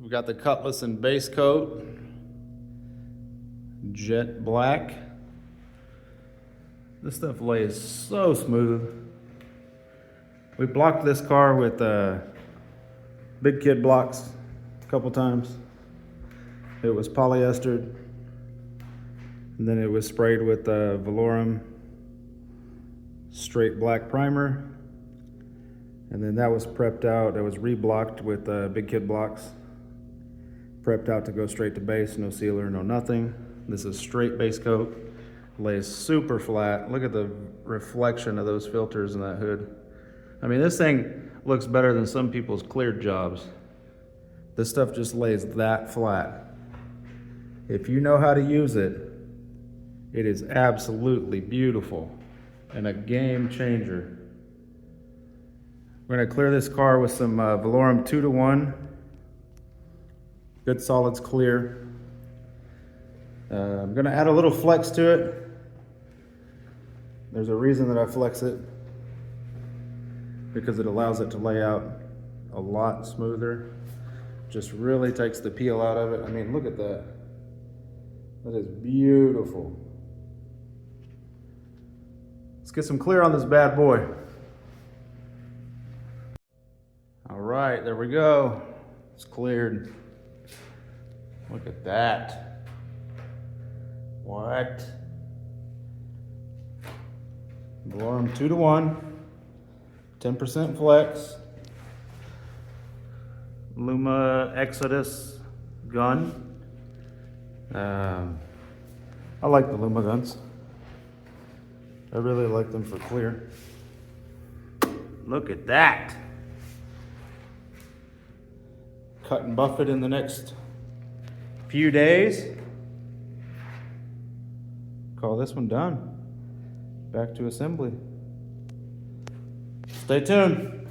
We've got the Cutlass in base coat, jet black. This stuff lays so smooth. We blocked this car with big kid blocks a couple times. It was polyestered, and then it was sprayed with Valorem straight black primer, and then that was prepped out. That was reblocked with big kid blocks, prepped out to go straight to base. No sealer, no nothing. This is straight base coat. Lays super flat. Look at the reflection of those filters in that hood. I mean, this thing looks better than some people's cleared jobs. This stuff just lays that flat. If you know how to use it, it is absolutely beautiful and a game changer. We're gonna clear this car with some Valorem 2-to-1. Good solids clear. I'm gonna add a little flex to it. There's a reason that I flex it, because it allows it to lay out a lot smoother. Just really takes the peel out of it. I mean, look at that. That is beautiful. Let's get some clear on this bad boy. All right, there we go. It's cleared. Look at that. What? Valorem 2-to-1, 10% flex, Luma Exodus gun. I like the Luma guns. I really like them for clear. Look at that. Cut and buff it in the next few days. Call this one done. Back to assembly. Stay tuned.